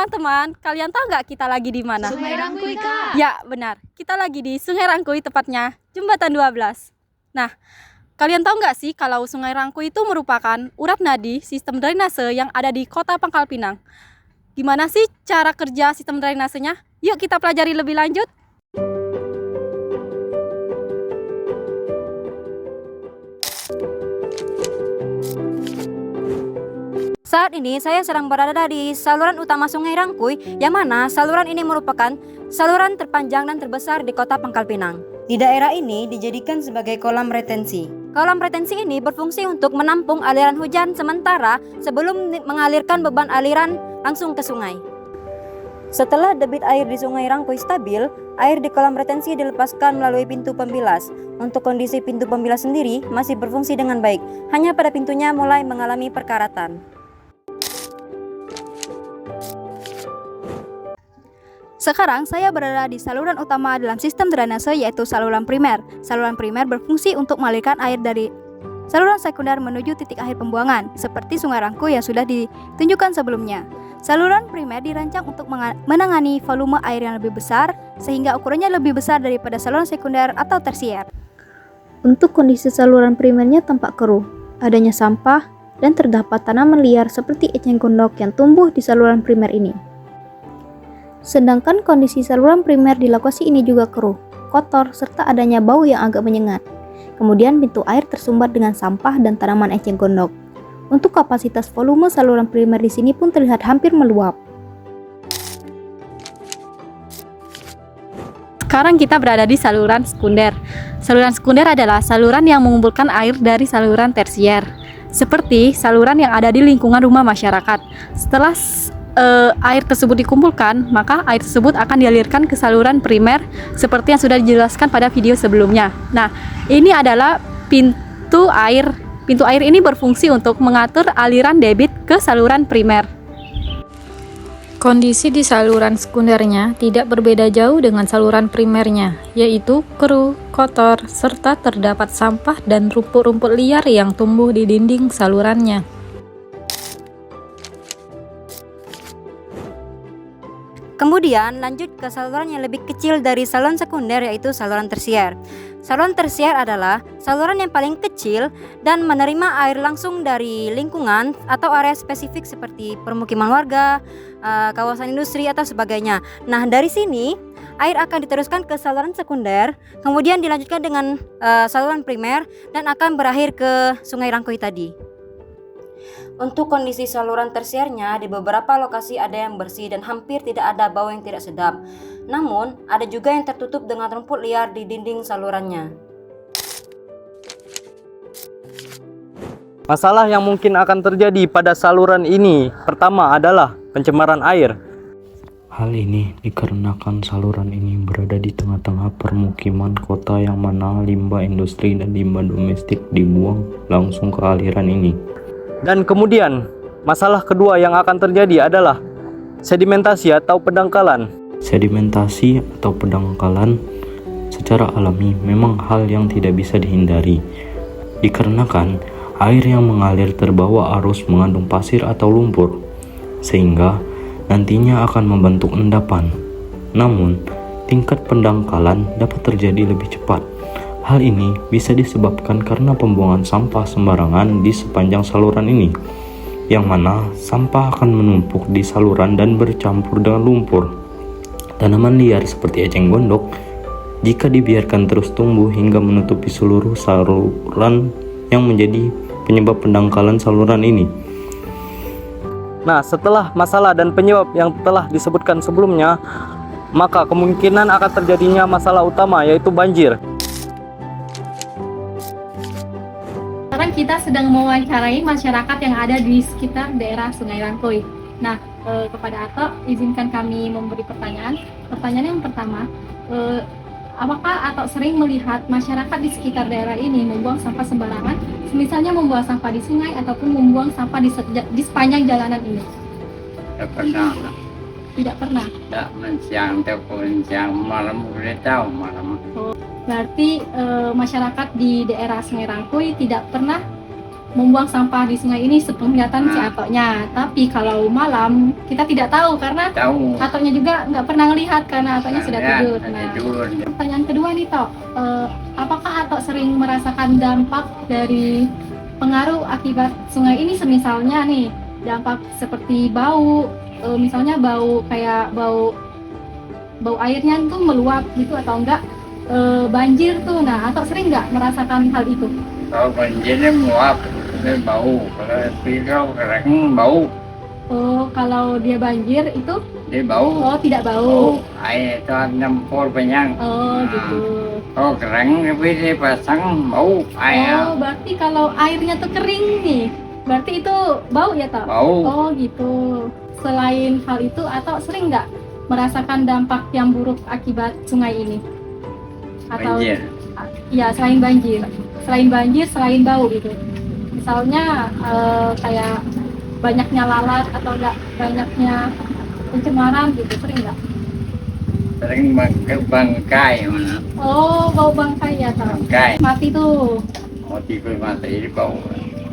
teman-teman, kalian tahu nggak kita lagi di mana? Sungai Rangkuy, Kak. Ya, benar. Kita lagi di Sungai Rangkuy, tepatnya Jembatan 12. Nah, kalian tahu nggak sih kalau Sungai Rangkuy itu merupakan urat nadi sistem drainase yang ada di Kota Pangkal Pinang. Gimana sih cara kerja sistem drainasenya? Yuk kita pelajari lebih lanjut. Saat ini saya sedang berada di saluran utama Sungai Rangkuy, yang mana saluran ini merupakan saluran terpanjang dan terbesar di Kota Pangkal Pinang. Di daerah ini dijadikan sebagai kolam retensi. Kolam retensi ini berfungsi untuk menampung aliran hujan sementara sebelum mengalirkan beban aliran langsung ke sungai. Setelah debit air di Sungai Rangkuy stabil, air di kolam retensi dilepaskan melalui pintu pembilas. Untuk kondisi pintu pembilas sendiri masih berfungsi dengan baik, hanya pada pintunya mulai mengalami perkaratan. Sekarang saya berada di saluran utama dalam sistem drainase, yaitu saluran primer. Saluran primer berfungsi untuk mengalirkan air dari saluran sekunder menuju titik akhir pembuangan, seperti Sungai Rangkuy yang sudah ditunjukkan sebelumnya. Saluran primer dirancang untuk menangani volume air yang lebih besar, sehingga ukurannya lebih besar daripada saluran sekunder atau tersier. Untuk kondisi saluran primernya tampak keruh, adanya sampah, dan terdapat tanaman liar seperti eceng gondok yang tumbuh di saluran primer ini. Sedangkan kondisi saluran primer di lokasi ini juga keruh, kotor, serta adanya bau yang agak menyengat. Kemudian pintu air tersumbat dengan sampah dan tanaman eceng gondok. Untuk kapasitas volume saluran primer di sini pun terlihat hampir meluap. Sekarang kita berada di saluran sekunder. Saluran sekunder adalah saluran yang mengumpulkan air dari saluran tersier, seperti saluran yang ada di lingkungan rumah masyarakat. Setelah air tersebut dikumpulkan, maka air tersebut akan dialirkan ke saluran primer seperti yang sudah dijelaskan pada video sebelumnya. Nah, ini adalah pintu air. Pintu air ini berfungsi untuk mengatur aliran debit ke saluran primer. Kondisi di saluran sekundernya tidak berbeda jauh dengan saluran primernya, yaitu keruh, kotor, serta terdapat sampah dan rumput-rumput liar yang tumbuh di dinding salurannya. Kemudian lanjut ke saluran yang lebih kecil dari saluran sekunder, yaitu saluran tersier. Saluran tersier adalah saluran yang paling kecil dan menerima air langsung dari lingkungan atau area spesifik seperti permukiman warga, kawasan industri atau sebagainya. Nah, dari sini air akan diteruskan ke saluran sekunder, kemudian dilanjutkan dengan saluran primer dan akan berakhir ke Sungai Rangkuy tadi. Untuk kondisi saluran tersiernya, di beberapa lokasi ada yang bersih dan hampir tidak ada bau yang tidak sedap. Namun, ada juga yang tertutup dengan rumput liar di dinding salurannya. Masalah yang mungkin akan terjadi pada saluran ini pertama adalah pencemaran air. Hal ini dikarenakan saluran ini berada di tengah-tengah permukiman kota yang mana limbah industri dan limbah domestik dibuang langsung ke aliran ini. Dan kemudian, masalah kedua yang akan terjadi adalah sedimentasi atau pendangkalan. Sedimentasi atau pendangkalan secara alami memang hal yang tidak bisa dihindari, dikarenakan air yang mengalir terbawa arus mengandung pasir atau lumpur, sehingga nantinya akan membentuk endapan. Namun, tingkat pendangkalan dapat terjadi lebih cepat. Hal ini bisa disebabkan karena pembuangan sampah sembarangan di sepanjang saluran ini, yang mana sampah akan menumpuk di saluran dan bercampur dengan lumpur. Tanaman liar seperti eceng gondok, jika dibiarkan terus tumbuh hingga menutupi seluruh saluran yang menjadi penyebab pendangkalan saluran ini. Nah, setelah masalah dan penyebab yang telah disebutkan sebelumnya, maka kemungkinan akan terjadinya masalah utama, yaitu banjir. Sekarang kita sedang mewawancarai masyarakat yang ada di sekitar daerah Sungai Rangkuy. Nah, kepada Ato, izinkan kami memberi pertanyaan. Pertanyaan yang pertama, apakah Ato sering melihat masyarakat di sekitar daerah ini membuang sampah sembarangan, misalnya membuang sampah di sungai ataupun membuang sampah di sepanjang jalanan ini? Tidak pernah. Tidak pernah. Tidak siang ataupun siang malam boleh tahu malam. Berarti masyarakat di daerah Sungai Rangkuy tidak pernah membuang sampah di sungai ini sepenglihatan si Atoknya. Tapi kalau malam kita tidak tahu karena Tahu. Atoknya juga nggak pernah ngelihat karena Atoknya sudah Ya, tidur. tidur. Pertanyaan kedua nih Tok, apakah Atok sering merasakan dampak dari pengaruh akibat sungai ini, semisalnya nih dampak seperti bau, misalnya bau kayak bau airnya tuh meluap gitu atau enggak banjir tuh. Nah, Atok sering nggak merasakan hal itu? Kalau banjirnya meluap, dia bau. Kalau kering bau, Oh, kalau dia banjir itu dia bau. oh tidak bau. Air itu nyampur banyak. Oh, gitu. Kalau kering tapi dia pasang bau air. Oh, berarti kalau airnya tuh kering nih, berarti itu bau ya, Tok? Bau. Oh, gitu. Selain hal itu, Atok sering nggak merasakan dampak yang buruk akibat sungai ini? Atau Banjir. ya selain banjir, selain bau gitu. Misalnya kayak banyaknya lalat atau enggak banyaknya pencemaran gitu, sering nggak? Sering ke bangkai mana? Oh, bau bangkai ya, Tok? Bangkai. Mati tuh. Mau tidur mati ini bau.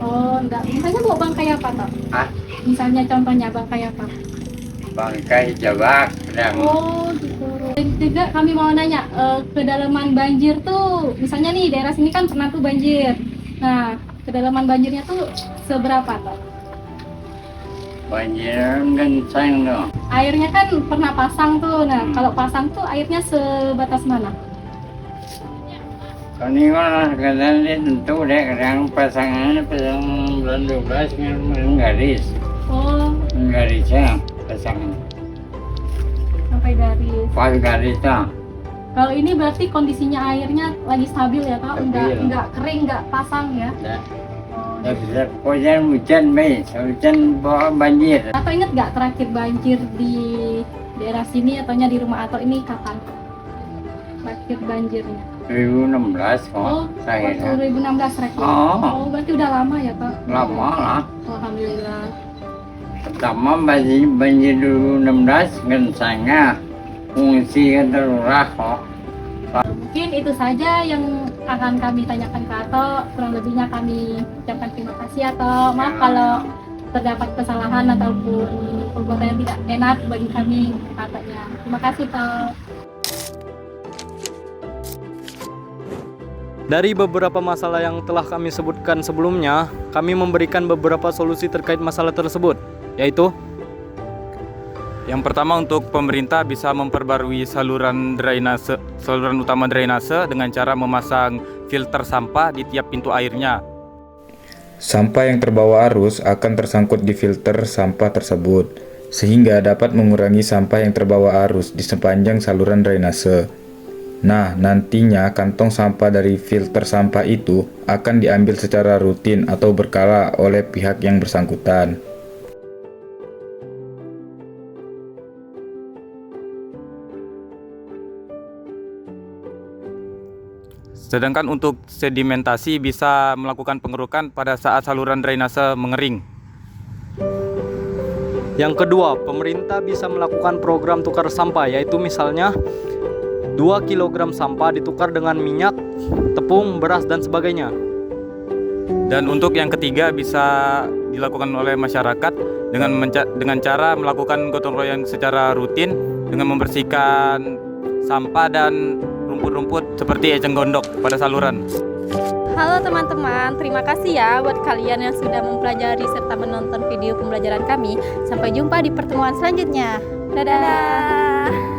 Oh, enggak. Misalnya bau bangkai apa, Tok? Ah, Misalnya contohnya bangkai apa? bangkai jabak sedang. Oh, gitu. Dan juga kami mau nanya, kedalaman banjir tuh, misalnya nih daerah sini kan pernah tuh banjir. Nah, kedalaman banjirnya tuh seberapa, Tok? Banjir kencang tuh. Airnya kan pernah pasang tuh. Nah, kalau pasang tuh airnya sebatas mana? Kalau ini kan kadang dia tentu deh, kadang pasangannya pasang bulan 12 kan garis. Oh, Garisnya pasangan. sampai garis. Pas garisnya. Kalau ini berarti kondisinya airnya lagi stabil ya, Kak? Stabil. Enggak kering, enggak pasang ya? Ya. Oh. Ya bisa pokoknya hujan hujan bawa banjir. Atau inget nggak terakhir banjir di daerah sini ataunya di rumah Atok ini kapan? Terakhir banjirnya? 2016 kok Oh, saya. waktu 2016 terakhir. Oh. Berarti udah lama ya, Kak? Lama lah. Alhamdulillah. Pertama banjir 2016 kencangnya fungsi darurat kok. Mungkin itu saja yang akan kami tanyakan ke Atok. Kurang lebihnya kami ucapkan terima kasih Atok. Maaf kalau terdapat kesalahan ataupun perbuatan yang tidak enak bagi kami Atoknya. Terima kasih Tok. Dari beberapa masalah yang telah kami sebutkan sebelumnya, kami memberikan beberapa solusi terkait masalah tersebut, yaitu yang pertama, untuk pemerintah bisa memperbarui saluran utama drainase dengan cara memasang filter sampah di tiap pintu airnya. Sampah yang terbawa arus akan tersangkut di filter sampah tersebut, sehingga dapat mengurangi sampah yang terbawa arus di sepanjang saluran drainase. Nah, nantinya kantong sampah dari filter sampah itu akan diambil secara rutin atau berkala oleh pihak yang bersangkutan. Sedangkan untuk sedimentasi bisa melakukan pengerukan pada saat saluran drainase mengering. Yang kedua, pemerintah bisa melakukan program tukar sampah, yaitu misalnya 2 kg sampah ditukar dengan minyak, tepung, beras, dan sebagainya. Dan untuk yang ketiga, bisa dilakukan oleh masyarakat dengan cara melakukan gotong royong secara rutin dengan membersihkan sampah dan rumput-rumput seperti eceng gondok pada saluran. Halo teman-teman, terima kasih ya buat kalian yang sudah mempelajari serta menonton video pembelajaran kami. Sampai jumpa di pertemuan selanjutnya. Dadah!